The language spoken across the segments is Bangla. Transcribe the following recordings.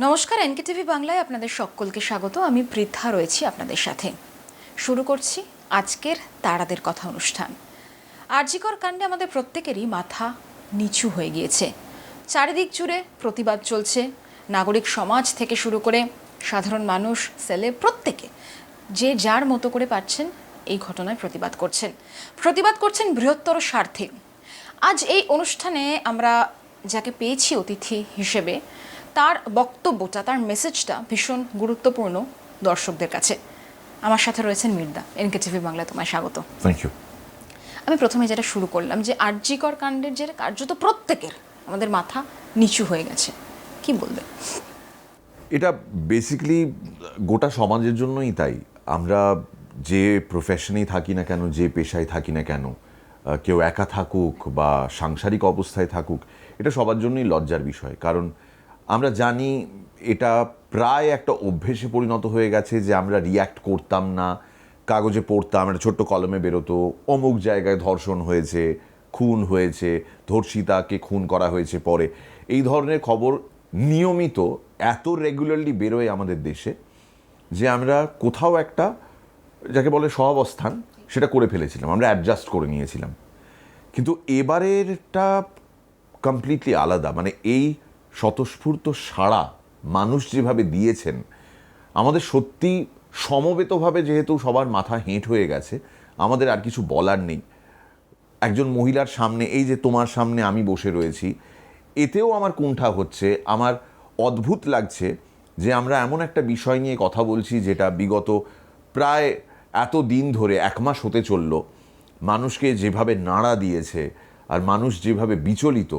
নমস্কার, এনকেটিভি বাংলায় আপনাদের সকলকে স্বাগত। আমি পৃথা রয়েছি আপনাদের সাথে। শুরু করছি আজকের তারাদের কথা অনুষ্ঠান। আরজিকর কাণ্ডে আমাদের প্রত্যেকেরই মাথা নিচু হয়ে গিয়েছে। চারিদিক জুড়ে প্রতিবাদ চলছে। নাগরিক সমাজ থেকে শুরু করে সাধারণ মানুষ, সেলেব, প্রত্যেকে যে যার মতো করে পারছেন এই ঘটনায় প্রতিবাদ করছেন বৃহত্তর স্বার্থে। আজ এই অনুষ্ঠানে আমরা যাকে পেয়েছি অতিথি হিসেবে, তার বক্তব্যটা, তার মেসেজটা ভীষণ গুরুত্বপূর্ণ দর্শকদের কাছে। আমার সাথে রয়েছেন মির্দা। এনকেটিভি বাংলা, তোমায় স্বাগত। Thank you. আমি প্রথমে যেটা শুরু করলাম যে আরজিকর কাণ্ডের যে কার্যত প্রত্যেকের আমাদের মাথা নিচু হয়ে গেছে, কি বলবে? এটা বেসিক্যালি গোটা সমাজের জন্যই তাই। আমরা যে প্রফেশনেই থাকি না কেন, যে পেশায় থাকি না কেন, কেউ একা থাকুক বা সাংসারিক অবস্থায় থাকুক, এটা সবার জন্যই লজ্জার বিষয়। কারণ আমরা জানি এটা প্রায় একটা অভ্যেসে পরিণত হয়ে গেছে যে আমরা রিয়্যাক্ট করতাম না, কাগজে পড়তাম, একটা ছোট্ট কলমে বেরোতো অমুক জায়গায় ধর্ষণ হয়েছে, খুন হয়েছে, ধর্ষিতাকে খুন করা হয়েছে পরে। এই ধরনের খবর নিয়মিত এত রেগুলারলি বেরোয় আমাদের দেশে যে আমরা কোথাও একটা, যাকে বলে সহাবস্থান, সেটা করে ফেলেছিলাম, আমরা অ্যাডজাস্ট করে নিয়েছিলাম। কিন্তু এবারেরটা কমপ্লিটলি আলাদা। মানে এই স্বতঃস্ফূর্ত সাড়া মানুষ যেভাবে দিয়েছেন, আমাদের সত্যি সমবেতভাবে যেহেতু সবার মাথা হেঁট হয়ে গেছে, আমাদের আর কিছু বলার নেই। একজন মহিলার সামনে, এই যে তোমার সামনে আমি বসে রয়েছি, এতেও আমার কুণ্ঠা হচ্ছে। আমার অদ্ভুত লাগছে যে আমরা এমন একটা বিষয় নিয়ে কথা বলছি যেটা বিগত প্রায় এত দিন ধরে, 1 মাস হতে চলল, মানুষকে যেভাবে নাড়া দিয়েছে আর মানুষ যেভাবে বিচলিত,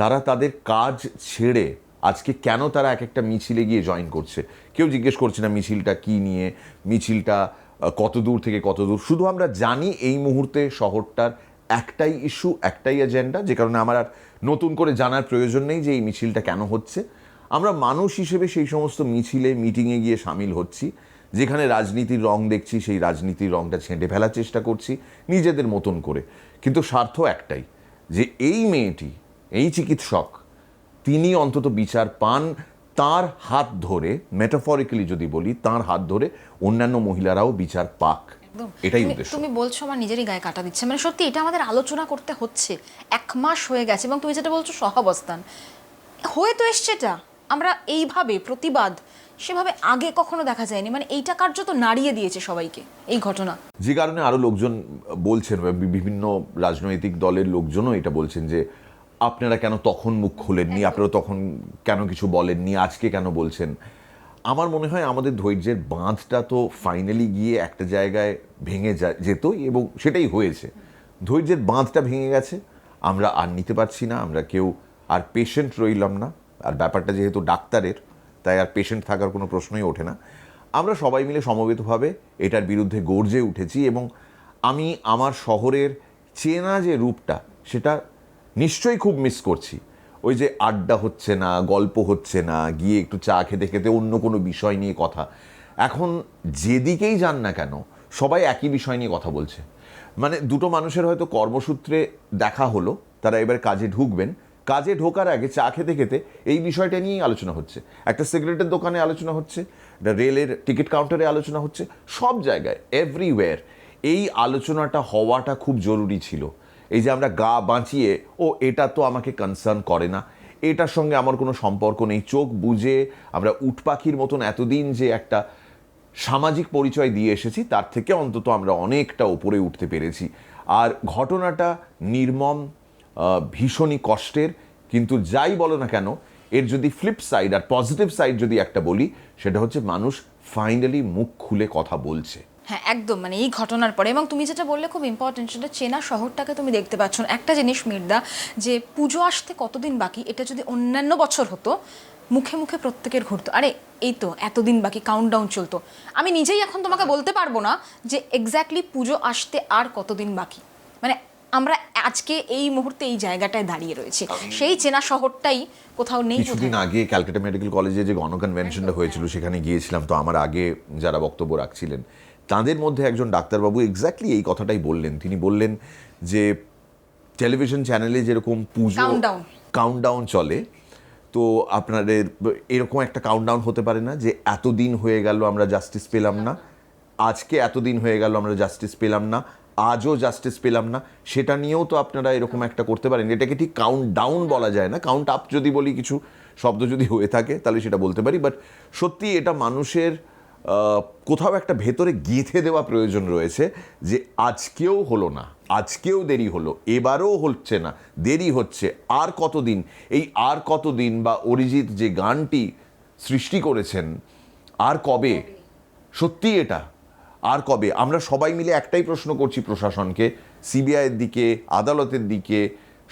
তারা তাদের কাজ ছেড়ে আজকে কেন তারা এক একটা মিছিলে গিয়ে জয়েন করছে। কেউ জিজ্ঞেস করছে না মিছিলটা কি নিয়ে, মিছিলটা কত দূর থেকে কত দূর। শুধু আমরা জানি এই মুহূর্তে শহরটার একটাই ইস্যু, একটাই এজেন্ডা, যে কারণে আমার আর নতুন করে জানার প্রয়োজন নেই যে এই মিছিলটা কেন হচ্ছে। আমরা মানুষ হিসেবে সেই সমস্ত মিছিলে, মিটিংয়ে গিয়ে সামিল হচ্ছি, যেখানে রাজনীতির রং দেখছি, সেই রাজনীতির রংটা ছেঁটে ফেলার চেষ্টা করছি নিজেদের মতন করে। কিন্তু স্বার্থ একটাই, যে এই মেয়েটি, এই চিকিৎসক, তিনি অন্তত বিচার পান, তার হাত ধরে, মেটাফরিক্যালি যদি বলি, তার হাত ধরে অন্যান্য মহিলারাও বিচার পাক। এটাই উদ্দেশ্য। তুমি বলছো আমার নিজেরই গায়ে কাটা দিচ্ছে। মানে সত্যি এটা আমাদের আলোচনা করতে হচ্ছে। 1 মাস হয়ে গেছে এবং তুমি যেটা বলছো সহাবস্থান হয়ে তো এসছে। এটা আমরা এইভাবে প্রতিবাদ সেভাবে আগে কখনো দেখা যায়নি। মানে এইটা কার্যত নাড়িয়ে দিয়েছে সবাইকে এই ঘটনা। যে কারণে আরো লোকজন বলছেন, বিভিন্ন রাজনৈতিক দলের লোকজনও এটা বলছেন যে আপনারা কেন তখন মুখ খোলেননি, আপনারা তখন কেন কিছু বলেননি, আজকে কেন বলছেন। আমার মনে হয় আমাদের ধৈর্যের বাঁধটা তো ফাইনালি গিয়ে একটা জায়গায় ভেঙে যেত, এবং সেটাই হয়েছে। ধৈর্যের বাঁধটা ভেঙে গেছে, আমরা আর নিতে পারছি না, আমরা কেউ আর পেশেন্ট রইলাম না। আর ব্যাপারটা যেহেতু ডাক্তারের, তাই আর পেশেন্ট থাকার কোনো প্রশ্নই ওঠে না। আমরা সবাই মিলে সমবেতভাবে এটার বিরুদ্ধে গর্জে উঠেছি, এবং আমি আমার শহরের চেনা যে রূপটা, সেটা নিশ্চয়ই খুব মিস করছি। ওই যে আড্ডা হচ্ছে না, গল্প হচ্ছে না, গিয়ে একটু চা খেতে খেতে অন্য কোনো বিষয় নিয়ে কথা। এখন যেদিকেই যান না কেন, সবাই একই বিষয় নিয়ে কথা বলছে। মানে দুটো মানুষের হয়তো কর্মসূত্রে দেখা হলো, তারা এবার কাজে ঢুকবেন, কাজে ঢোকার আগে চা খেতে খেতে এই বিষয়টা নিয়েই আলোচনা হচ্ছে। একটা সিগারেটের দোকানে আলোচনা হচ্ছে, রেলের টিকিট কাউন্টারে আলোচনা হচ্ছে, সব জায়গায়, এভরিওয়্যার এই আলোচনাটা হওয়াটা খুব জরুরি ছিল। এই যে আমরা গা বাঁচিয়ে, ও এটা তো আমাকে কনসার্ন করে না, এটার সঙ্গে আমার কোনো সম্পর্ক নেই, চোখ বুজে আমরা উট পাখির মতন এতদিন যে একটা সামাজিক পরিচয় দিয়ে এসেছি, তার থেকে অন্তত আমরা অনেকটা উপরে উঠতে পেরেছি। আর ঘটনাটা নির্মম, ভীষণই কষ্টের। কিন্তু যাই বলো না কেন, এর যদি ফ্লিপ সাইড আর পজিটিভ সাইড যদি একটা বলি, সেটা হচ্ছে মানুষ ফাইনালি মুখ খুলে কথা বলছে। হ্যাঁ, একদম। মানে এই ঘটনার পরে, এবং তুমি যেটা বললে খুব ইম্পর্টেন্ট, সেটা চেনা শহরটাকে তুমি দেখতে পাচ্ছ না। একটা জিনিস মির্দা, যে পুজো আসতে কতদিন বাকি, এটা যদি অন্যান্য বছর হতো, মুখে মুখে প্রত্যেকের ঘুরতো, আরে এই তো এতদিন বাকি, কাউন্টডাউন চলতো। আমি নিজেই এখন তোমাকে বলতে পারবো না যে এক্স্যাক্টলি পুজো আসতে আর কতদিন বাকি। মানে আমরা আজকে এই মুহূর্তে এই জায়গাটায় দাঁড়িয়ে রয়েছি, সেই চেনা শহরটাই কোথাও নেই। কিছুদিন আগে ক্যালকাটা মেডিকেল কলেজে যে গণকনভেনশনটা হয়েছিল, সেখানে গিয়েছিলাম। তো আমার আগে যারা বক্তব্য রাখছিলেন, তাদের মধ্যে একজন ডাক্তারবাবু এক্স্যাক্টলি এই কথাটাই বললেন। তিনি বললেন যে টেলিভিশন চ্যানেলে যেরকম পুজো কাউন্টডাউন চলে, তো আপনাদের এরকম একটা কাউন্টডাউন হতে পারে না যে এতদিন হয়ে গেল আমরা জাস্টিস পেলাম না, আজকে এতদিন হয়ে গেল আমরা জাস্টিস পেলাম না, আজও জাস্টিস পেলাম না, সেটা নিয়েও তো আপনারা এরকম একটা করতে পারেন। এটাকে ঠিক কাউন্ট ডাউন বলা যায় না, কাউন্ট আপ যদি বলি, কিছু শব্দ যদি হয়ে থাকে তাহলে সেটা বলতে পারি। বাট সত্যি এটা মানুষের কোথাও একটা ভেতরে গেঁথে দেওয়া প্রয়োজন রয়েছে যে আজকেও হলো না, আজকেও দেরি হলো, এবারও হচ্ছে না, দেরি হচ্ছে, আর কতদিন। এই আর কতদিন বা অরিজিৎ যে গানটি সৃষ্টি করেছেন, আর কবে, সত্যি এটা আর কবে। আমরা সবাই মিলে একটাই প্রশ্ন করছি প্রশাসনকে, সিবিআইয়ের দিকে, আদালতের দিকে,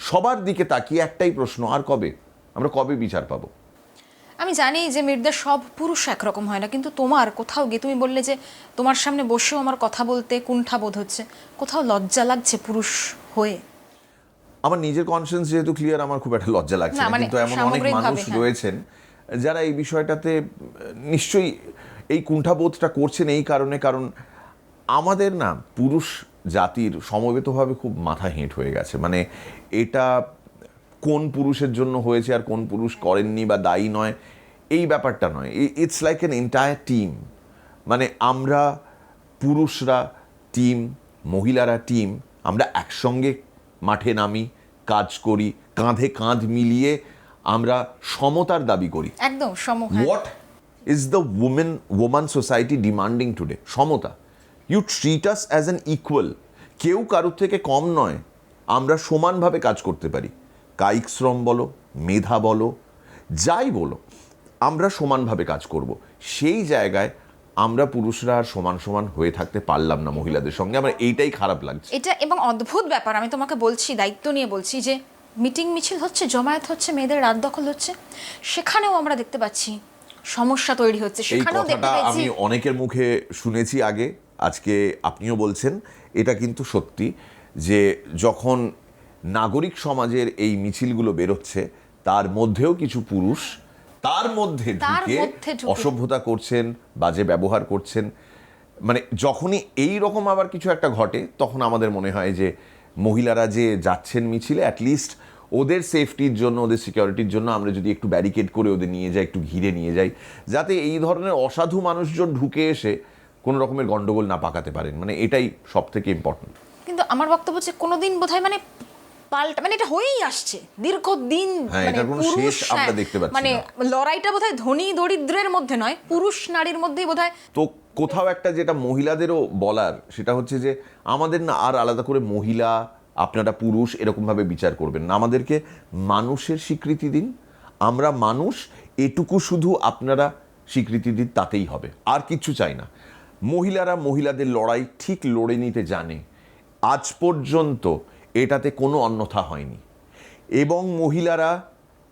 সবার দিকে তাকিয়ে একটাই প্রশ্ন, আর কবে, আমরা কবে বিচার পাবো? আমি জানি যে মির্দা সব পুরুষ একরকম হয় না, কিন্তু তোমার কোথাও গিয়ে তুমি বললে যে তোমার সামনে বসেও আমার কথা বলতে কুণ্ঠা বোধ হচ্ছে, কোথাও লজ্জা লাগছে পুরুষ হয়ে? আমার নিজের কনসিয়েন্স যেহেতু ক্লিয়ার, আমার খুব একটা লজ্জা লাগছে না, না, মানে কিন্তু এমন অনেক সামগ্রিকভাবে, মানুষ হ্যাঁ। রয়েছেন যারা এই বিষয়টাতে নিশ্চয়ই এই কুণ্ঠাবোধটা করছেন এই কারণে, কারণ আমাদের না পুরুষ জাতির সমবেতভাবে খুব মাথা হেঁট হয়ে গেছে। মানে এটা কোন পুরুষের জন্য হয়েছে আর কোন পুরুষ করেননি বা দায়ী নয়, এই ব্যাপারটা নয়। It's like an entire team. মানে আমরা পুরুষরা টিম, মহিলারা টিম, আমরা একসঙ্গে মাঠে নামি, কাজ করি, কাঁধে কাঁধ মিলিয়ে আমরা সমতার দাবি করি। একদম what is the woman society demanding today? সমতা। You treat us as an equal. কেউ কারোর থেকে কম নয়, আমরা সমানভাবে কাজ করতে পারি। কায়িক শ্রম বলো, মেধা বলো, যাই বলো, আমরা সমানভাবে কাজ করব। সেই জায়গায় আমরা পুরুষরা আর সমান সমান হয়ে থাকতে পারলাম না মহিলাদের সঙ্গে। আমার এইটাই খারাপ লাগছে। এটা এবং অদ্ভুত ব্যাপার, আমি তোমাকে বলছি, দায়িত্ব নিয়ে বলছি, যে মিটিং মিছিল হচ্ছে, জমায়েত হচ্ছে, মেয়েদের রাত দখল হচ্ছে, সেখানেও আমরা দেখতে পাচ্ছি সমস্যা তৈরি হচ্ছে। এই সেখানেও দেখতে কথাটা পাচ্ছি আমি অনেকের মুখে শুনেছি আগে, আজকে আপনিও বলছেন। এটা কিন্তু সত্যি যে যখন নাগরিক সমাজের এই মিছিলগুলো বেরোচ্ছে, তার মধ্যেও কিছু পুরুষ তার মধ্যে ঢুকে অসভ্যতা করছেন, বাজে ব্যবহার করছেন। মানে যখনই এই রকম আবার কিছু একটা ঘটে, তখন আমাদের মনে হয় যে মহিলারা যে যাচ্ছেন মিছিলে, অ্যাটলিস্ট ওদের সেফটির জন্য, ওদের সিকিউরিটির জন্য আমরা যদি একটু ব্যারিকেড করে ওদের নিয়ে যাই, একটু ঘিরে নিয়ে যাই, যাতে এই ধরনের অসাধু মানুষজন ঢুকে এসে কোনো রকমের গন্ডগোল না পাকাতে পারেন। মানে এটাই সব থেকে ইম্পর্টেন্ট। কিন্তু আমার বক্তব্য হচ্ছে কোনোদিন বোধহয় মানে পাল্টা, মানে এটা হয়েই আসছে দীর্ঘদিন। হ্যাঁ, মানে এটার কোনো শেষ আমরা দেখতে পাচ্ছি মানে না। লড়াইটা বোধহয় ধনী দরিদ্রের মধ্যে নয়, পুরুষ নারীর মধ্যেই বোধহয়। তো কোথাও একটা যেটা মহিলাদেরও বলার, সেটা হচ্ছে যে আমাদের না আর আলাদা করে মহিলা, আপনারা পুরুষ এরকমভাবে বিচার করবেন না। আমাদেরকে মানুষের স্বীকৃতি দিন, আমরা মানুষ, এটুকু শুধু আপনারা স্বীকৃতি দিন, তাতেই হবে, আর কিচ্ছু চাই না। মহিলারা মহিলাদের লড়াই ঠিক লড়ে নিতে জানে, আজ পর্যন্ত এটাতে কোনো অন্যথা হয়নি। এবং মহিলারা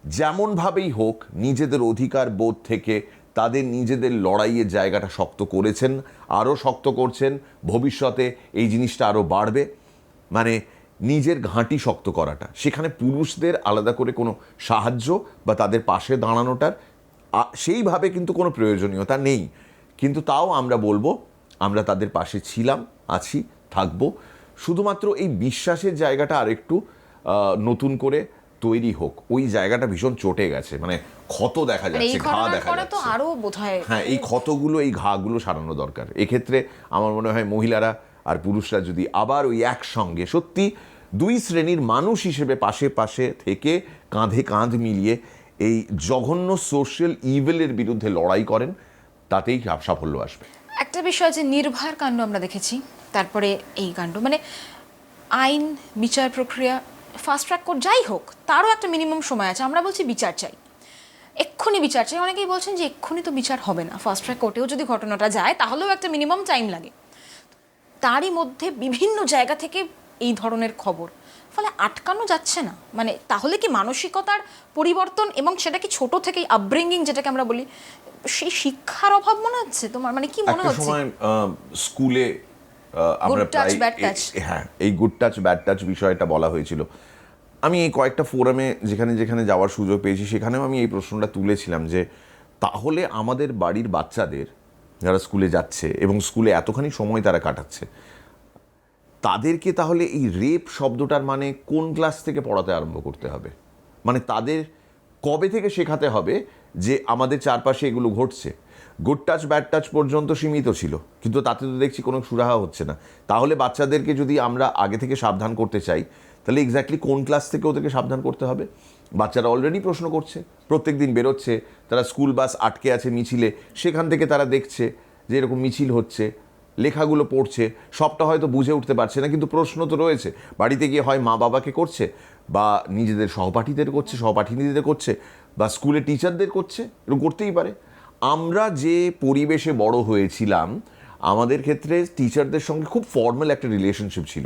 যেমনভাবেই হোক নিজেদের অধিকার বোধ থেকে তাদের নিজেদের লড়াইয়ের জায়গাটা শক্ত করেছেন, আরও শক্ত করছেন, ভবিষ্যতে এই জিনিসটা আরও বাড়বে। মানে নিজের ঘাঁটি শক্ত করাটা, সেখানে পুরুষদের আলাদা করে কোনো সাহায্য বা তাদের পাশে দাঁড়ানোটার সেইভাবে কিন্তু কোনো প্রয়োজনীয়তা নেই। কিন্তু তাও আমরা বলবো, আমরা তাদের পাশে ছিলাম, আছি, থাকবো। শুধুমাত্র এই বিশ্বাসের জায়গাটা আরেকটু নতুন করে তৈরি হোক। ওই জায়গাটা ভীষণ চটে গেছে, মানে ক্ষত দেখা যাচ্ছে, ঘা দেখা যাচ্ছে। আরো বোধহয় হ্যাঁ, এই ক্ষতগুলো, এই ঘাগুলো সারানো দরকার। এক্ষেত্রে আমার মনে হয় মহিলারা আর পুরুষরা যদি আবার ওই একসঙ্গে সত্যি দুই শ্রেণীর মানুষ হিসেবে পাশে পাশে থেকে কাঁধে কাঁধ মিলিয়ে এই জঘন্য সোশ্যাল ইভিলের বিরুদ্ধে লড়াই করেন, তাতেই সাফল্য আসবে। একটা বিষয় যে নির্ভয়ার কাণ্ড আমরা দেখেছি, তারপরে এই কাণ্ড, মানে আইন বিচার প্রক্রিয়া ফাস্ট ট্র্যাক কোর্ট যাই হোক, তারও একটা মিনিমাম সময় আছে। আমরা বলছি বিচার চাই, এক্ষুনি বিচার চাই। অনেকেই বলছেন যে এক্ষুনি তো বিচার হবে না, ফাস্ট ট্র্যাক কোর্টেও যদি ঘটনাটা যায় তাহলেও একটা মিনিমাম টাইম লাগে। তারই মধ্যে বিভিন্ন জায়গা থেকে এই ধরনের খবর, ফলে আটকানো যাচ্ছে না। মানে তাহলে কি মানসিকতার পরিবর্তন, এবং সেটা কি ছোট থেকেই আপব্রিঙ্গিং যেটাকে আমরা বলি, সেই শিক্ষার অভাব মনে হচ্ছে তোমার? মানে কি মনে হচ্ছে? সময় স্কুলে আমরা হ্যাঁ, এই গুড টাচ ব্যাড টাচ বিষয়টা বলা হয়েছিল। আমি এই কয়েকটা ফোরামে যেখানে যেখানে যাওয়ার সুযোগ পেয়েছি, সেখানেও আমি এই প্রশ্নটা তুলেছিলাম যে তাহলে আমাদের বাড়ির বাচ্চাদের যারা স্কুলে যাচ্ছে এবং স্কুলে এতখানি সময় তারা কাটাচ্ছে, তাদেরকে তাহলে এই রেপ শব্দটার মানে কোন ক্লাস থেকে পড়াতে আরম্ভ করতে হবে? মানে তাদের কবে থেকে শেখাতে হবে যে আমাদের চারপাশে এগুলো ঘটছে? গুড টাচ ব্যাড টাচ পর্যন্ত সীমিত ছিল, কিন্তু তাতে তো দেখছি কোনো সুরাহা হচ্ছে না। তাহলে বাচ্চাদেরকে যদি আমরা আগে থেকে সাবধান করতে চাই, তাহলে এক্স্যাক্টলি কোন ক্লাস থেকে ওদেরকে সাবধান করতে হবে? বাচ্চারা অলরেডি প্রশ্ন করছে, প্রত্যেক দিন বেরোচ্ছে, তারা স্কুল বাস আটকে আছে মিছিলে, সেখান থেকে তারা দেখছে যে এরকম মিছিল হচ্ছে, লেখাগুলো পড়ছে, সবটা হয়তো বুঝে উঠতে পারছে না, কিন্তু প্রশ্ন তো রয়েছে। বাড়িতে গিয়ে হয় মা বাবাকে করছে, বা নিজেদের সহপাঠীদের করছে, সহপাঠিনীদের করছে, বা স্কুলে টিচারদের করছে, এরকম করতেই পারে। আমরা যে পরিবেশে বড় হয়েছিলাম, আমাদের ক্ষেত্রে টিচারদের সঙ্গে খুব ফর্মাল একটা রিলেশনশিপ ছিল।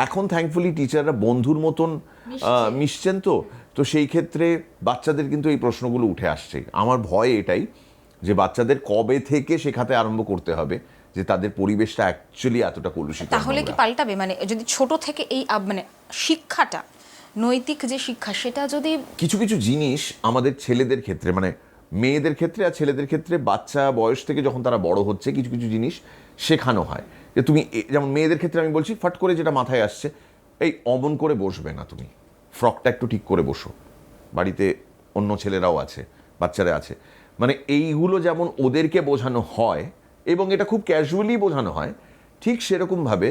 এখন থ্যাঙ্কফুলি টিচাররা বন্ধুর মতন মিশছেন, তো সেই ক্ষেত্রে বাচ্চাদের কিন্তু এই প্রশ্নগুলো উঠে আসছে। আমার ভয় এটাই যে বাচ্চাদের কবে থেকে শেখাতে আরম্ভ করতে হবে যে তাদের পরিবেশটা অ্যাকচুয়ালি এতটা কলুষিত। তাহলে কি পাল্টাবে, মানে যদি ছোট থেকে এই মানে শিক্ষাটা, নৈতিক যে শিক্ষা, সেটা যদি কিছু কিছু জিনিস আমাদের ছেলেদের ক্ষেত্রে, মানে মেয়েদের ক্ষেত্রে আর ছেলেদের ক্ষেত্রে, বাচ্চা বয়স থেকে যখন তারা বড় হচ্ছে কিছু কিছু জিনিস শেখানো হয়। যে তুমি যেমন মেয়েদের ক্ষেত্রে আমি বলছি, ফট করে যেটা মাথায় আসছে, এই অমন করে বসবে না, তুমি ফ্রকটা একটু ঠিক করে বসো, বাড়িতে অন্য ছেলেরাও আছে, বাচ্চারা আছে। মানে এইগুলো যেমন ওদেরকে বোঝানো হয় এবং এটা খুব ক্যাজুয়ালি বোঝানো হয়, ঠিক সেরকমভাবে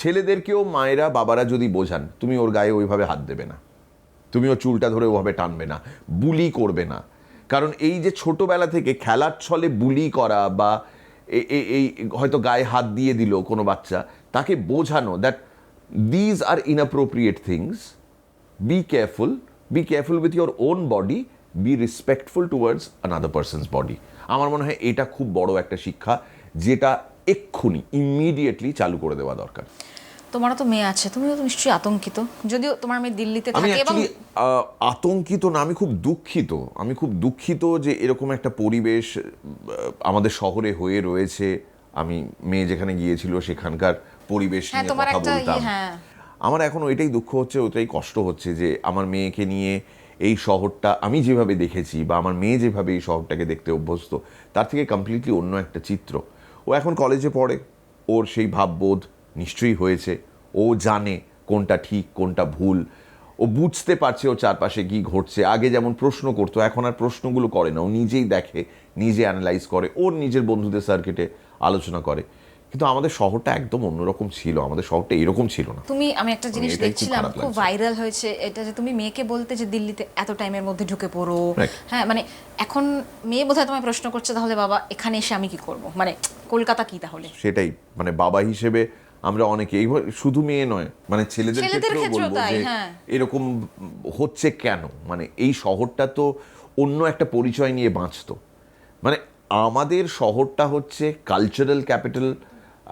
ছেলেদেরকেও মায়েরা বাবারা যদি বোঝান, তুমি ওর গায়ে ওইভাবে হাত দেবে না, তুমি ওর চুলটা ধরে ওভাবে টানবে না, বুলি করবে না। কারণ এই যে ছোটবেলা থেকে খেলার ছলে বুলি করা, বা এই হয়তো গায়ে হাত দিয়ে দিল কোনো বাচ্চা, তাকে বোঝানো that these are inappropriate things, be careful with your own body, be respectful towards another person's body. আমার মনে হয় এটা খুব বড় একটা শিক্ষা, যেটা এক্ষুনি ইমিডিয়েটলি চালু করে দেওয়া দরকার। তোমারও তো মেয়ে আছে, তুমিও তো নিশ্চয়ই আতঙ্কিত, যদিও তোমার মেয়ে দিল্লিতে আমি থাকে। এবং অ্যাকচুয়ালি আতঙ্কিত না, আমি খুব দুঃখিত যে এরকম একটা পরিবেশ আমাদের শহরে হয়ে রয়েছে। আমি মেয়ে যেখানে গিয়েছিল সেখানকার পরিবেশ নিয়ে তোমার কথা একটা বলতাম। আমার এখন ওইটাই দুঃখ হচ্ছে, ওইটাই কষ্ট হচ্ছে যে আমার মেয়েকে নিয়ে এই শহরটা আমি যেভাবে দেখেছি, বা আমার মেয়ে যেভাবে এই শহরটাকে দেখতে অভ্যস্ত, তার থেকে কমপ্লিটলি অন্য একটা চিত্র। ও এখন কলেজে পড়ে, ওর সেই ভাববোধ নিশ্চয়ই হয়েছে, ও জানে কোনটা ঠিক কোনটা ভুল, ও বুঝতে পারছে ওর চারপাশে কি ঘটছে। আগে যেমন প্রশ্ন করতো, এখন আর প্রশ্নগুলো করে না, ও নিজেই দেখে, নিজে অ্যানালাইজ করে, ওর নিজের বন্ধুদের সার্কিটে আলোচনা করে। কিন্তু আমাদের শহরটা একদম অন্যরকম ছিল, আমাদের শহরটা এরকম ছিল না। আমি একটা জিনিস এটাই খুব দেখছিলাম, খারাপ খুব লাগছে। ভাইরাল হয়েছে এটা, যে তুমি মেয়েকে বলতে যে দিল্লিতে এত টাইমের মধ্যে ঢুকে পড়ো। Right. হ্যাঁ, মানে এখন মেয়ে বোধহয় তোমায় প্রশ্ন করছে, তাহলে বাবা এখানে এসে আমি কি করব, মানে কলকাতা কি তাহলে? সেটাই, মানে বাবা হিসেবে আমরা অনেকে, এইভাবে শুধু মেয়ে নয়, মানে ছেলেদের ক্ষেত্রেও বলবো তাই, যে হ্যাঁ। এরকম হচ্ছে কেন। মানে এই শহরটা তো অন্য একটা পরিচয় নিয়ে বাঁচতো। মানে আমাদের শহরটা হচ্ছে কালচারাল ক্যাপিটাল,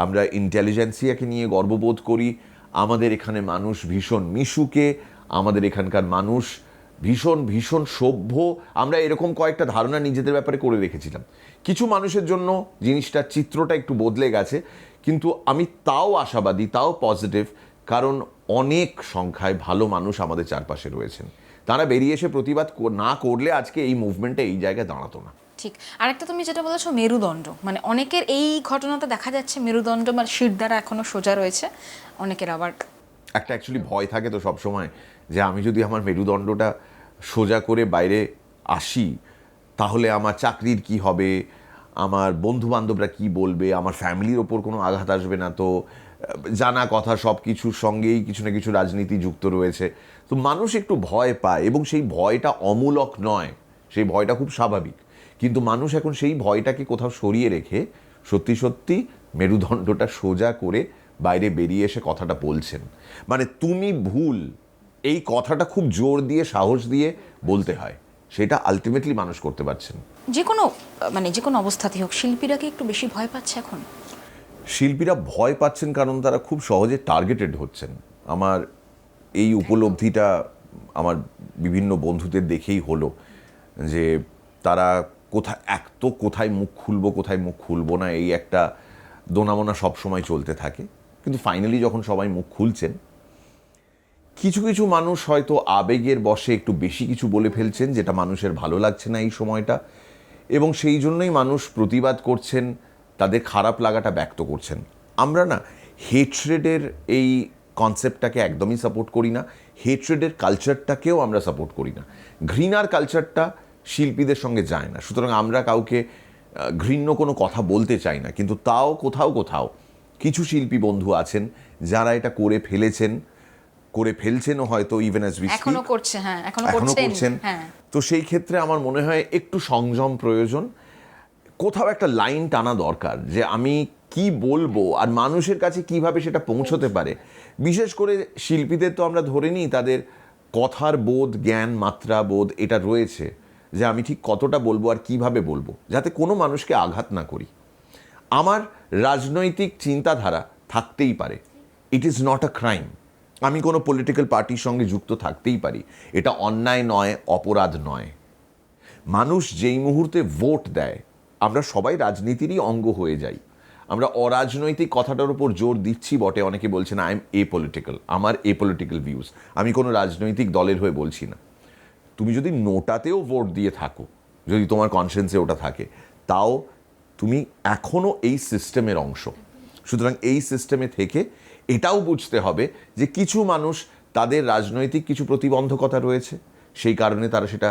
আমরা ইন্টেলিজেন্সিয়াকে নিয়ে গর্ববোধ করি। আমাদের এখানে মানুষ ভীষণ মিশুকে, আমাদের এখানকার মানুষ ভীষণ ভীষণ সভ্য। আমরা এরকম কয়েকটা ধারণা নিজেদের ব্যাপারে করে রেখেছিলাম। কিছু মানুষের জন্য জিনিসটার চিত্রটা একটু বদলে গেছে, কিন্তু আমি তাও আশাবাদী, তাও পজিটিভ, কারণ অনেক সংখ্যায় ভালো মানুষ আমাদের চারপাশে রয়েছেন। তারা বেরিয়ে এসে প্রতিবাদ না করলে আজকে এই মুভমেন্টে এই জায়গায় দাঁড়াতো না। ঠিক। আরেকটা তুমি যেটা বলেছো মেরুদণ্ড, মানে অনেকের এই ঘটনাটা দেখা যাচ্ছে মেরুদণ্ড মানে শিরদাঁড়া এখনো সোজা রয়েছে, অনেকের আবার একটা অ্যাকচুয়ালি ভয় থাকে তো সবসময়, যে আমি যদি আমার মেরুদণ্ডটা সোজা করে বাইরে আসি, তাহলে আমার চাকরির কি হবে, আমার বন্ধু বান্ধবরা কি বলবে, আমার ফ্যামিলির ওপর কোনো আঘাত আসবে না তো? জানা কথা সব কিছুর সঙ্গেই কিছু না কিছু রাজনীতি যুক্ত রয়েছে, তো মানুষ একটু ভয় পায়, এবং সেই ভয়টা অমূলক নয়, সেই ভয়টা খুব স্বাভাবিক। কিন্তু মানুষ এখন সেই ভয়টাকে কোথাও সরিয়ে রেখে সত্যি সত্যি মেরুদণ্ডটা সোজা করে বাইরে বেরিয়ে এসে কথাটা বলছেন। মানে তুমি ভুল, এই কথাটা খুব জোর দিয়ে সাহস দিয়ে বলতে হয়, সেটা আলটিমেটলি মানুষ করতে পারছেন। যে কোনো অবস্থাতেই হোক, শিল্পীরা কি একটু বেশি ভয় পাচ্ছে এখন? শিল্পীরা ভয় পাচ্ছেন কারণ তারা খুব সহজে টার্গেটেড হচ্ছেন। আমার এই উপলব্ধিটা আমার বিভিন্ন বন্ধুদের দেখেই হলো, যে তারা কোথায় মুখ খুলবো কোথায় মুখ খুলবো না, এই একটা দোনামোনা সবসময় চলতে থাকে। কিন্তু ফাইনালি যখন সবাই মুখ খুলছেন, কিছু কিছু মানুষ হয়তো আবেগের বশে একটু বেশি কিছু বলে ফেলছেন, যেটা মানুষের ভালো লাগছে না এই সময়টা, এবং সেই জন্যই মানুষ প্রতিবাদ করছেন, তাদের খারাপ লাগাটা ব্যক্ত করছেন। আমরা না হেট্রেডের এই কনসেপ্টটাকে একদমই সাপোর্ট করি না, হেট্রেডের কালচারটাকেও আমরা সাপোর্ট করি না, ঘৃণার কালচারটা শিল্পীদের সঙ্গে যায় না। সুতরাং আমরা কাউকে ঘৃণ্য কোনো কথা বলতে চাই না, কিন্তু তাও কোথাও কোথাও কিছু শিল্পী বন্ধু আছেন যারা এটা করে ফেলেছেন, করে ফেলছেনও হয়তো, ইভেন অ্যাজ উই এখনো করছে, হ্যাঁ এখনো করছেন। হ্যাঁ। তো সেই ক্ষেত্রে আমার মনে হয় একটু সংযম প্রয়োজন, কোথাও একটা লাইন টানা দরকার যে আমি কি বলবো আর মানুষের কাছে কিভাবে সেটা পৌঁছতে পারে। বিশেষ করে শিল্পীদের তো আমরা ধরে নিই তাদের কথার বোধ, জ্ঞান, মাত্রা বোধ এটা রয়েছে, যে আমি ঠিক কতটা বলবো আর কিভাবে বলবো যাতে কোনো মানুষকে আঘাত না করি। আমার রাজনৈতিক চিন্তাধারা থাকতেই পারে, it is not a crime. আমি কোনো পলিটিক্যাল পার্টির সঙ্গে যুক্ত থাকতেই পারি, এটা অন্যায় নয়, অপরাধ নয়। মানুষ যেই মুহূর্তে ভোট দেয়, আমরা সবাই রাজনীতিরই অঙ্গ হয়ে যাই। আমরা অরাজনৈতিক কথাটার উপর জোর দিচ্ছি বটে, অনেকে বলছেন আই এম এ পলিটিক্যাল, আমার এ পলিটিক্যাল ভিউজ, আমি কোনো রাজনৈতিক দলের হয়ে বলছি না। তুমি যদি নোটাতেও ভোট দিয়ে থাকো, যদি তোমার কনসিয়েন্সে ওটা থাকে, তাও তুমি এখনও এই সিস্টেমের অংশ। সুতরাং এই সিস্টেমে থেকে এটাও বুঝতে হবে যে কিছু মানুষ, তাদের রাজনৈতিক কিছু প্রতিবন্ধকতা রয়েছে, সেই কারণে তারা সেটা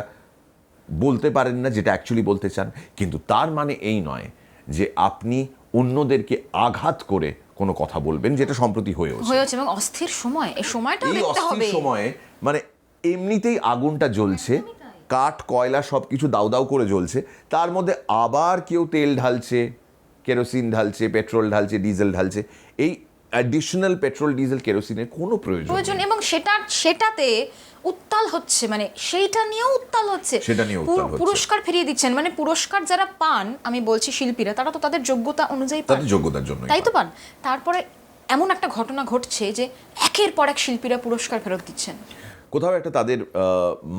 বলতে পারেন না যেটা অ্যাকচুয়ালি বলতে চান। কিন্তু তার মানে এই নয় যে আপনি অন্যদেরকে আঘাত করে কোনো কথা বলবেন, যেটা সম্প্রতি হয়েছে। এবং অস্থির সময়, এই সময়টাও এই দেখতে হবে। অস্থির সময়ে মানে এমনিতেই আগুনটা জ্বলছে, কাঠ কয়লা সব কিছু দাউ দাউ করে জ্বলছে, তার মধ্যে আবার কেউ তেল ঢালছে, কেরোসিন ঢালছে, পেট্রোল ঢালছে, ডিজেল ঢালছে। এই অ্যাডিশনাল পেট্রোল, ডিজেল, কেরোসিনের কোনো প্রয়োজন নেই। এবং সেটাতে উত্তাল হচ্ছে, মানে সেইটা নিয়েও উত্তাল হচ্ছে, পুরস্কার ফিরিয়ে দিচ্ছেন। মানে পুরস্কার যারা পান, আমি বলছি শিল্পীরা, তারা তো তাদের যোগ্যতা অনুযায়ী পান, তাদের যোগ্যতার জন্য তাই তো পান। তারপরে এমন একটা ঘটনা ঘটছে যে একের পর এক শিল্পীরা পুরস্কার ফেরত দিচ্ছেন। কোথাও একটা তাদের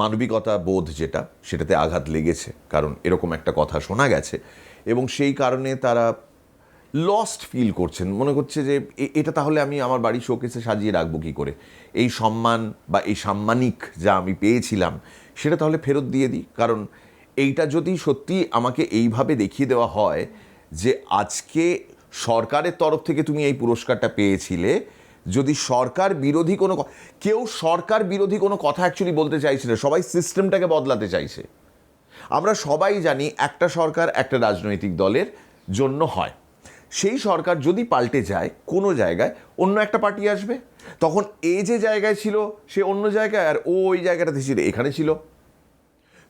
মানবিকতা বোধ যেটা, সেটাতে আঘাত লেগেছে, কারণ এরকম একটা কথা শোনা গেছে এবং সেই কারণে তারা লস্ট ফিল করছেন, মনে করছে যে এটা তাহলে আমি আমার বাড়ির শোকেসে সাজিয়ে রাখবো কী করে, এই সম্মান বা এই সাম্মানিক যা আমি পেয়েছিলাম সেটা তাহলে ফেরত দিয়ে দিই। কারণ এইটা যদি সত্যি আমাকে এইভাবে দেখিয়ে দেওয়া হয় যে আজকে সরকারের তরফ থেকে তুমি এই পুরস্কারটা পেয়েছিলে, যদি সরকার বিরোধী কোনো কেউ সরকার বিরোধী কোনো কথা অ্যাকচুয়ালি বলতে চাইছে না, সবাই সিস্টেমটাকে বদলাতে চাইছে। আমরা সবাই জানি একটা সরকার একটা রাজনৈতিক দলের জন্য হয়, সেই সরকার যদি পাল্টে যায় কোনো জায়গায়, অন্য একটা পার্টি আসবে, তখন এ যে জায়গায় ছিল সে অন্য জায়গায়, আর ও ওই জায়গাটাতে ছিল, এখানে ছিল।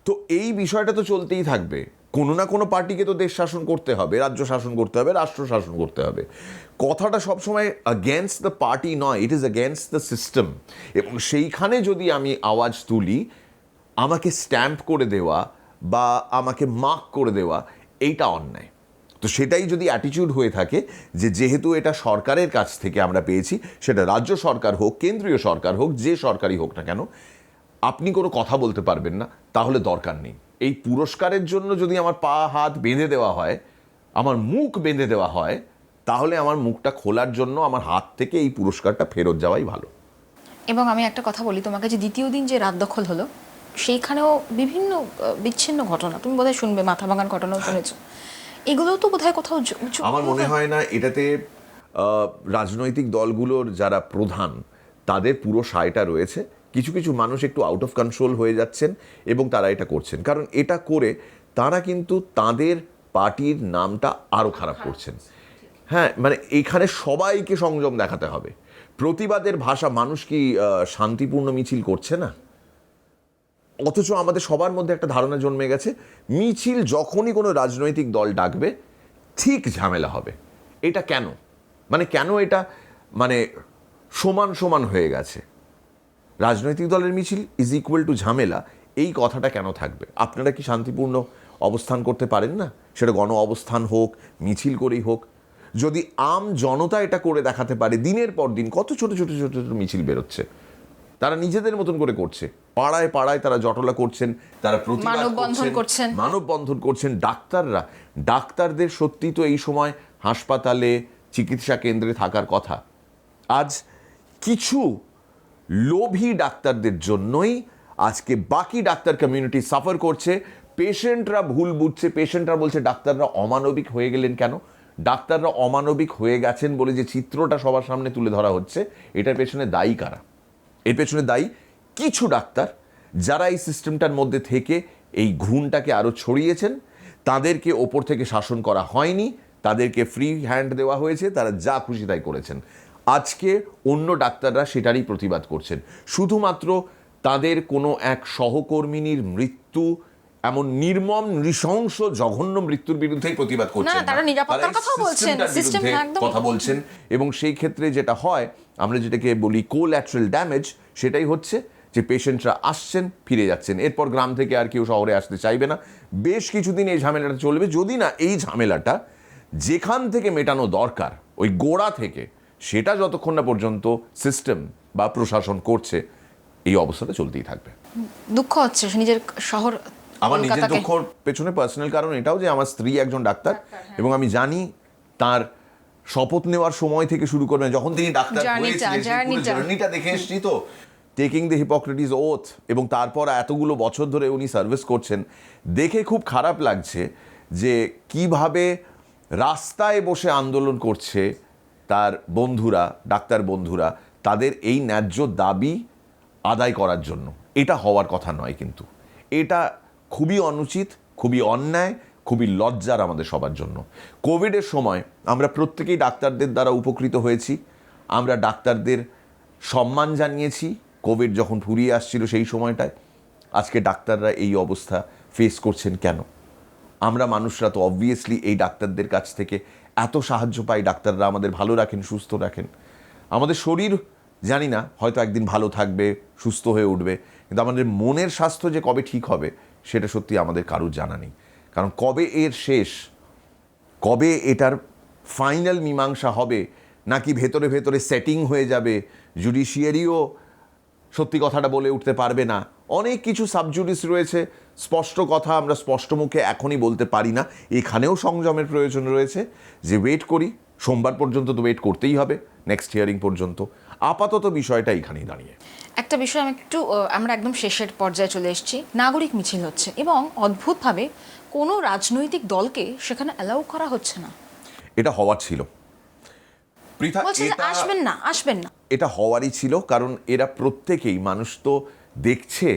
তো এই বিষয়টা তো চলতেই থাকবে। কোনো না কোনো পার্টিকে তো দেশ শাসন করতে হবে, রাজ্য শাসন করতে হবে, রাষ্ট্র শাসন করতে হবে। কথাটা সবসময় অ্যাগেনস্ট দ্য পার্টি নয়, it is against the system. এবং সেইখানে যদি আমি আওয়াজ তুলি, আমাকে স্ট্যাম্প করে দেওয়া বা আমাকে মার্ক করে দেওয়া, এইটা অন্যায়। তো সেটাই যদি অ্যাটিটিউড হয়ে থাকে যে যেহেতু এটা সরকারের কাছ থেকে আমরা পেয়েছি, সেটা রাজ্য সরকার হোক, কেন্দ্রীয় সরকার হোক, যে সরকারই হোক না কেন, আপনি কোনো কথা বলতে পারবেন না, তাহলে দরকার নেই। এই পুরস্কারের জন্য যদি আমার পা হাত বেঁধে দেওয়া হয়, আমার মুখ বেঁধে দেওয়া হয়, তাহলে আমার মুখটা খোলার জন্য আমার হাত থেকে এই পুরস্কারটা ফেরত যাওয়াই ভালো। এবং আমি একটা কথা বলি তোমাকে, যে দ্বিতীয় দিন যে রাত দখল হলো, সেইখানেও বিভিন্ন বিচ্ছিন্ন ঘটনা, তুমি বোধহয় শুনবে, মাথা ভাঙার ঘটনাও শুনেছো, এগুলো তো বোধহয় কোথাও আমার মনে হয় না এটাতে রাজনৈতিক দলগুলোর যারা প্রধান, তাদের পুরো সায়টা রয়েছে। কিছু কিছু মানুষ একটু আউট অফ কন্ট্রোল হয়ে যাচ্ছেন এবং তারা এটা করছেন, কারণ এটা করে তারা কিন্তু তাদের পার্টির নামটা আরও খারাপ করছেন। হ্যাঁ, মানে এখানে সবাইকে সংযম দেখাতে হবে। প্রতিবাদের ভাষা, মানুষ কি শান্তিপূর্ণ মিছিল করছে না? অথচ আমাদের সবার মধ্যে একটা ধারণা জন্মে গেছে, মিছিল যখনই কোনো রাজনৈতিক দল ডাকবে ঠিক ঝামেলা হবে। এটা কেন? মানে কেন এটা মানে সমান সমান হয়ে গেছে? রাজনৈতিক দলের মিছিল ইজ ইকুয়াল টু ঝামেলা, এই কথাটা কেন থাকবে? আপনারা কি শান্তিপূর্ণ অবস্থান করতে পারেন না? সেটা গণ অবস্থান হোক, মিছিল করেই হোক। যদি আম জনতা এটা করে দেখাতে পারে, দিনের পর দিন কত ছোট ছোট ছোট ছোট মিছিল বেরোচ্ছে, তারা নিজেদের মতন করে করছে, পাড়ায় পাড়ায় তারা জটলা করছেন, তারা প্রতিবাদ করছেন, মানববন্ধন করছেন। ডাক্তারদের সত্যি তো এই সময় হাসপাতালে, চিকিৎসা কেন্দ্রে থাকার কথা। আজ কিছু লোভী ডাক্তারদের জন্যই আজকে বাকি ডাক্তার কমিউনিটি সাফার করছে। পেশেন্টরা ভুল বুঝছে, পেশেন্টরা বলছে ডাক্তাররা অমানবিক হয়ে গেলেন কেন? ডাক্তাররা অমানবিক হয়ে গেছেন বলে যে চিত্রটা সবার সামনে তুলে ধরা হচ্ছে, এটার পেছনে দায়ী কারা? এর পেছনে দায়ী কিছু ডাক্তার যারা এই সিস্টেমটার মধ্যে থেকে এই ঘুণটাকে আরও ছড়িয়েছেন। তাদেরকে ওপর থেকে শাসন করা হয়নি, তাদেরকে ফ্রি হ্যান্ড দেওয়া হয়েছে, তারা যা খুশি তাই করেছেন। আজকে অন্য ডাক্তাররা সেটারই প্রতিবাদ করছেন। শুধুমাত্র তাদের কোনো এক সহকর্মিনীর মৃত্যু, এমন নির্মম নৃশংস জঘন্য মৃত্যুর বিরুদ্ধেই প্রতিবাদ করছেন না, তারা নিরাপত্তার এই কথাও বলছেন, সিস্টেমটার সিস্টেম বিরুদ্ধে একদম কথা বলছেন। এবং সেই ক্ষেত্রে যেটা হয়, আমরা যেটাকে বলি কোল্যাটারাল ড্যামেজ, সেটাই হচ্ছে যে পেশেন্টরা আসছেন, ফিরে যাচ্ছেন, এরপর গ্রাম থেকে আর কেউ শহরে আসতে চাইবে না। বেশ কিছুদিন এই ঝামেলাটা চলবে, যদি না এই ঝামেলাটা যেখান থেকে মেটানো দরকার ওই গোড়া থেকে, সেটা যতক্ষণ না পর্যন্ত সিস্টেম বা প্রশাসন করছে, এই অবস্থাটা চলতেই থাকবে। দুঃখ হচ্ছে নিজের শহর আমার নিজের কলকাতাকে। দুঃখর পেছনে পার্সোনাল কারণ এটাও যে আমার স্ত্রী একজন ডাক্তার, এবং আমি জানি তার শপথ নেওয়ার সময় থেকে শুরু করবেন যখন তিনি ডাক্তার হয়েছিলেন, সেই পুরো জার্নিটা দেখে এসেছি তো, টেকিং দ্য হিপোক্রেটিস ওথ, এবং তারপর এতগুলো বছর ধরে উনি সার্ভিস করছেন, দেখে খুব খারাপ লাগছে যে কিভাবে রাস্তায় বসে আন্দোলন করছে তার বন্ধুরা, ডাক্তার বন্ধুরা, তাদের এই ন্যায্য দাবি আদায় করার জন্য। এটা হওয়ার কথা নয়, কিন্তু এটা খুবই অনুচিত, খুবই অন্যায়, খুবই লজ্জার আমাদের সবার জন্য। কোভিডের সময় আমরা প্রত্যেকেই ডাক্তারদের দ্বারা উপকৃত হয়েছি, আমরা ডাক্তারদের সম্মান জানিয়েছি কোভিড যখন ফুরিয়ে আসছিল সেই সময়টায়। আজকে ডাক্তাররা এই অবস্থা ফেস করছেন কেন? আমরা মানুষরা তো অবভিয়াসলি এই ডাক্তারদের কাছ থেকে এত সাহায্য পাই, ডাক্তাররা আমাদের ভালো রাখেন, সুস্থ রাখেন। আমাদের শরীর জানি না হয়তো একদিন ভালো থাকবে, সুস্থ হয়ে উঠবে, কিন্তু আমাদের মনের স্বাস্থ্য যে কবে ঠিক হবে সেটা সত্যি আমাদের কারুর জানা নেই। কারণ কবে এর শেষ, কবে এটার ফাইনাল মীমাংসা হবে, নাকি ভেতরে ভেতরে সেটিং হয়ে যাবে, জুডিশিয়ারিও সত্যি কথাটা বলে উঠতে পারবে না, অনেক কিছু সাবজুডিস রয়েছে। স্পষ্ট কথা আমরা স্পষ্ট মুখে এখনই বলতে পারি না, এখানেও সংযমের প্রয়োজন রয়েছে। যে ওয়েট করি, সোমবার পর্যন্ত তো ওয়েট করতেই হবে, নেক্সট হিয়ারিং পর্যন্ত। আপাতত বিষয়টা এখানেই দাঁড়িয়ে। একটা বিষয় আমি একটু, আমরা একদম শেষের পর্যায়ে চলে এসেছি। নাগরিক মিছিল হচ্ছে এবং অদ্ভুতভাবে কোনো রাজনৈতিক দলকে সেখানে অ্যালাউ করা হচ্ছে না। এটা হওয়ার ছিল পৃথা, বলছে যে আসবেন না, আসবেন না। এটা হওয়ারই ছিল, কারণ এরা প্রত্যেকেই, মানুষ তো দেখছে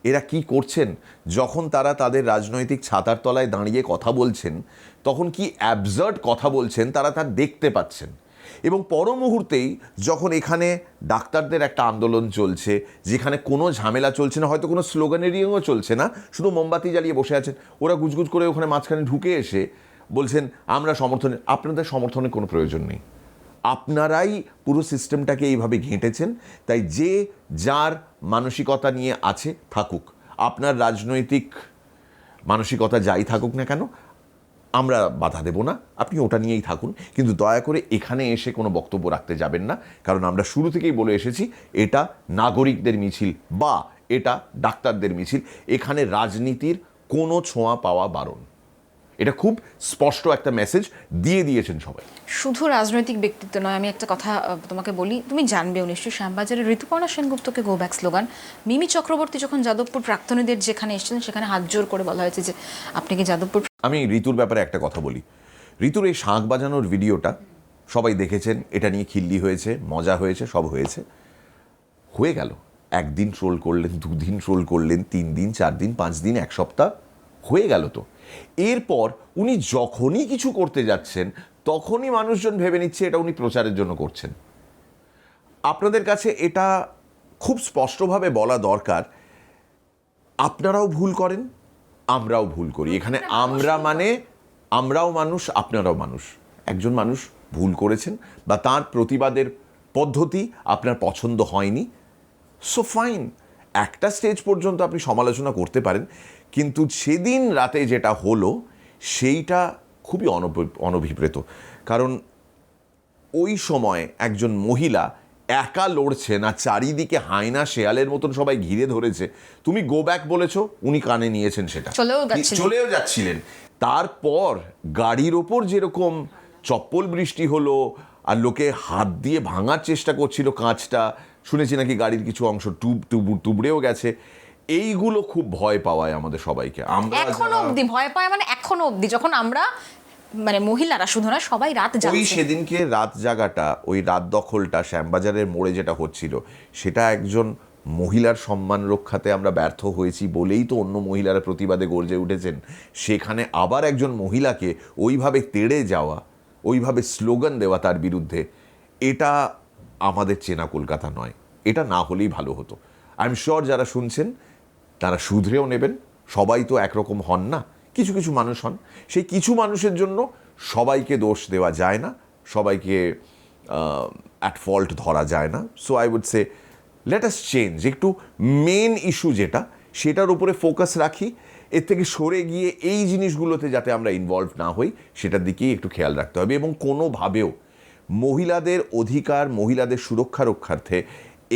এরা কি করছেন। যখন তারা তাদের রাজনৈতিক ছাতার তলায় দাঁড়িয়ে কথা বলছেন, তখন কি অ্যাবসার্ড কথা বলছেন তারা তা দেখতে পাচ্ছেন। এবং পর মুহূর্তেই যখন এখানে ডাক্তারদের একটা আন্দোলন চলছে, যেখানে কোনো ঝামেলা চলছে না, হয়তো কোনো স্লোগানেরিংও চলছে না, শুধু মোমবাতি জ্বালিয়ে বসে আছেন, ওরা গুজগুজ করে ওখানে মাঝখানে ঢুকে এসে বলছেন আমরা সমর্থনে। আপনাদের সমর্থনের কোনো প্রয়োজন নেই, আপনারাই পুরো সিস্টেমটাকে এইভাবে ঘেঁটেছেন। তাই যে যার মানসিকতা নিয়ে আছে থাকুক, আপনার রাজনৈতিক মানসিকতা যাই থাকুক না কেন, আমরা বাধা দেব না, আপনি ওটা নিয়েই থাকুন, কিন্তু দয়া করে এখানে এসে কোনো বক্তব্য রাখতে যাবেন না। কারণ আমরা শুরু থেকেই বলে এসেছি এটা নাগরিকদের মিছিল বা এটা ডাক্তারদের মিছিল, এখানে রাজনীতির কোনো ছোঁয়া পাওয়া বারণ। এটা খুব স্পষ্ট একটা মেসেজ দিয়ে দিয়েছেন সবাই। শুধু রাজনৈতিক ব্যক্তিত্ব নয়, আমি একটা কথা তোমাকে বলি, তুমি জানবেও নিশ্চয়ই, শ্যামবাজারের Rituparna সেনগুপ্তকে go back slogan, Mimi Chakraborty যখন যাদবপুর প্রাক্তনীদের যেখানে এসেছিলেন সেখানে হাত জোর করে বলা হয়েছে যে আপনি কি যাদবপুর। আমি ঋতুর ব্যাপারে একটা কথা বলি। ঋতুর এই শাঁখ বাজানোর ভিডিওটা সবাই দেখেছেন, এটা নিয়ে খিল্লি হয়েছে, মজা হয়েছে, সব হয়েছে, হয়ে গেল। একদিন ট্রোল করলেন, দুদিন ট্রোল করলেন, 3 দিন, 4 দিন, 5 দিন, এক সপ্তাহ হয়ে গেল। তো এরপর উনি যখনই কিছু করতে যাচ্ছেন তখনই মানুষজন ভেবে নিচ্ছে এটা উনি প্রচারের জন্য করছেন। আপনাদের কাছে এটা খুব স্পষ্টভাবে বলা দরকার, আপনারাও ভুল করেন, আমরাও ভুল করি। এখানে আমরা মানে আমরাও মানুষ, আপনারাও মানুষ। একজন মানুষ ভুল করেছেন বা তার প্রতিবাদের পদ্ধতি আপনার পছন্দ হয়নি, সো ফাইন, একটা স্টেজ পর্যন্ত আপনি সমালোচনা করতে পারেন। কিন্তু সেদিন রাতে যেটা হলো সেইটা খুবই অনভিপ্রেত। কারণ ওই সময় একজন মহিলা একা লড়ছে না, চারিদিকে হায়না শেয়ালের মতন সবাই ঘিরে ধরেছে। তুমি গো ব্যাক বলেছো, উনি কানে নিয়েছেন, সেটা চলেও যাচ্ছিলেন। তারপর গাড়ির ওপর যেরকম চপ্পল বৃষ্টি হলো, আর লোকে হাত দিয়ে ভাঙার চেষ্টা করছিল কাঁচটা, শুনেছি নাকি গাড়ির কিছু অংশ টুবড়েও গেছে। এইগুলো খুব ভয় পাওয়ায় আমাদের সবাইকে। আমরা এখনো অবধি ভয় পায়, মানে এখনো অবধি যখন আমরা মানে মহিলারা শুধু না, সবাই রাত ওই জাগছে। সেদিনকে রাত জাগাটা, ওই রাত দখলটা শ্যামবাজারের মোড়ে যেটা হচ্ছিল, সেটা একজন মহিলার সম্মান রক্ষাতে আমরা ব্যর্থ হয়েছি বলেই তো অন্য মহিলারা প্রতিবাদে গর্জে উঠেছেন। সেখানে আবার একজন মহিলাকে ওইভাবে তেড়ে যাওয়া, ওইভাবে স্লোগান দেওয়া তার বিরুদ্ধে, এটা আমাদের চেনা কলকাতা নয়। এটা না হলেই ভালো হতো। আই এম শিওর যারা শুনছেন তারা শুধরেও নেবেন। সবাই তো একরকম হন না, কিছু কিছু মানুষ হন। সেই কিছু মানুষের জন্য সবাইকে দোষ দেওয়া যায় না, সবাইকে অ্যাট ফল্ট ধরা যায় না। So I would say let us change. একটু মেন ইস্যু যেটা, সেটার উপরে ফোকাস রাখি। এর থেকে সরে গিয়ে এই জিনিসগুলোতে যাতে আমরা ইনভলভ না হই, সেটার দিকেই একটু খেয়াল রাখতে হবে। এবং কোনোভাবেও মহিলাদের অধিকার, মহিলাদের সুরক্ষা রক্ষার্থে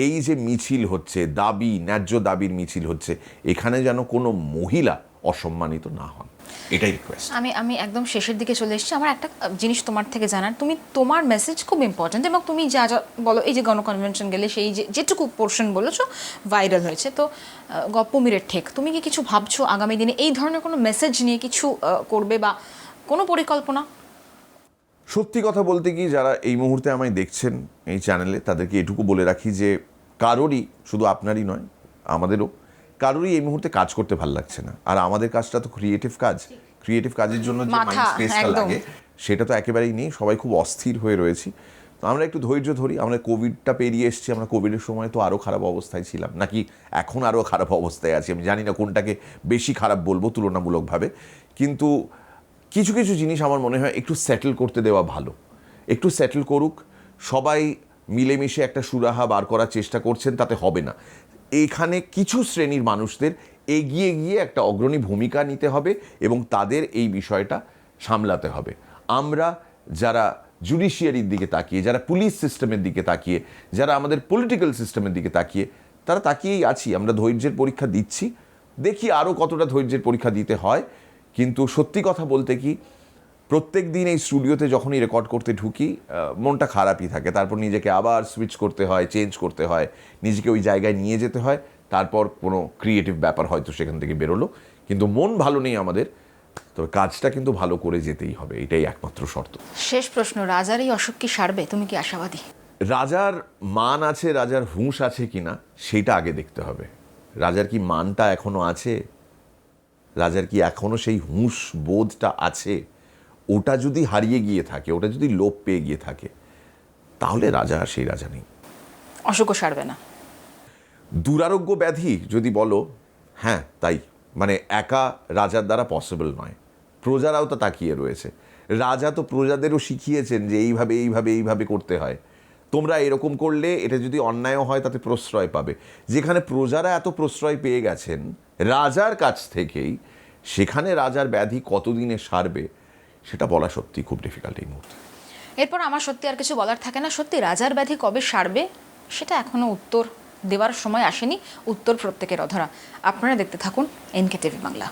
এই যে মিছিল হচ্ছে, দাবি, ন্যায্য দাবির মিছিল হচ্ছে, এখানে যেন কোনো মহিলা অসম্মানিত না হন, এটাই রিকোয়েস্ট। আমি একদম শেষের দিকে চলে এসেছি। আমার একটা জিনিস তোমার থেকে জানার, তোমার মেসেজ খুব ইম্পর্ট্যান্ট, এবং তুমি যা যা বলো, এই যে গণকনভেনশন গেলে সেই যেটুকু পোর্শন বলেছো ভাইরাল হয়েছে, তো গপ্পমিরের ঠেক, তুমি কি কিছু ভাবছো আগামী দিনে এই ধরনের কোনো মেসেজ নিয়ে কিছু করবে বা কোনো পরিকল্পনা? সত্যি কথা বলতে কি, যারা এই মুহূর্তে আমায় দেখছেন এই চ্যানেলে, তাদেরকে এটুকু বলে রাখি যে কারোরই, শুধু আপনারই নয় আমাদেরও, কারোরই এই মুহূর্তে কাজ করতে ভালো লাগছে না। আর আমাদের কাজটা তো ক্রিয়েটিভ কাজ। ক্রিয়েটিভ কাজের জন্য যে মাইন্ড স্পেসটা লাগে সেটা তো একেবারেই নেই। সবাই খুব অস্থির হয়ে রয়েছি। তো আমরা একটু ধৈর্য ধরি। আমরা কোভিডটা পেরিয়ে এসেছি। আমরা কোভিডের সময় তো আরও খারাপ অবস্থায় ছিলাম, নাকি এখন আরও খারাপ অবস্থায় আছি, আমি জানি না কোনটাকে বেশি খারাপ বলবো তুলনামূলকভাবে। কিন্তু কিছু কিছু জিনিস আমার মনে হয় একটু সেটেল করতে দেওয়া ভালো। একটু সেটেল করুক, সবাই মিলেমিশে একটা সুরাহা বার করার চেষ্টা করছেন, তাতে হবে না। এখানে কিছু শ্রেণীর মানুষদের এগিয়ে গিয়ে একটা অগ্রণী ভূমিকা নিতে হবে এবং তাদের এই বিষয়টা সামলাতে হবে। আমরা যারা জুডিশিয়ারির দিকে তাকিয়ে, যারা পুলিশ সিস্টেমের দিকে তাকিয়ে, যারা আমাদের পলিটিক্যাল সিস্টেমের দিকে তাকিয়ে, তারা তাকিয়েই আছি। আমরা ধৈর্যের পরীক্ষা দিচ্ছি, দেখি আরও কতটা ধৈর্যের পরীক্ষা দিতে হয়। কিন্তু সত্যি কথা বলতে কি, প্রত্যেক দিন এই স্টুডিওতে যখনই রেকর্ড করতে ঢুকি, মনটা খারাপই থাকে। তারপর নিজেকে আবার সুইচ করতে হয়, চেঞ্জ করতে হয়, নিজেকে ওই জায়গায় নিয়ে যেতে হয়। তারপর কোনো ক্রিয়েটিভ ব্যাপার হয়তো সেখান থেকে বেরোলো। কিন্তু মন ভালো নেই আমাদের, তবে কাজটা কিন্তু ভালো করে যেতেই হবে, এটাই একমাত্র শর্ত। শেষ প্রশ্ন, রাজার এই অসুখ কি সারবে? তুমি কি আশাবাদী? রাজার মান আছে, রাজার হুঁশ আছে কিনা সেইটা আগে দেখতে হবে। রাজার কি মানটা এখনো আছে? রাজার কি এখনো সেই হুঁশ বোধটা আছে? ওটা যদি হারিয়ে গিয়ে থাকে, ওটা যদি লোপ পেয়ে গিয়ে থাকে, তাহলে রাজা আর সেই রাজা নেই। অসুখও সারবে না। দুরারোগ্য ব্যাধি যদি বলো, হ্যাঁ তাই। মানে একা রাজার দ্বারা পসিবল নয়। প্রজারাও তো তাকিয়ে রয়েছে। রাজা তো প্রজাদেরও শিখিয়েছেন যে এইভাবে এইভাবে এইভাবে করতে হয়, তোমরা এরকম করলে এটা যদি অন্যায় হয় তাতে প্রশ্রয় পাবে। যেখানে প্রজারা এত প্রশ্রয় পেয়ে গেছেন রাজার কাছ থেকেই, সেখানে রাজার ব্যাধি কতদিনে সারবে সেটা বলা সত্যি খুব ডিফিকাল্ট এই মুহূর্তে। এরপর আমার সত্যি আর কিছু বলার থাকে না। সত্যি রাজার ব্যাধি কবে সারবে সেটা এখনো উত্তর দেওয়ার সময় আসেনি, উত্তর প্রত্যেকের অধরা। আপনারা দেখতে থাকুন NK টিভি বাংলা।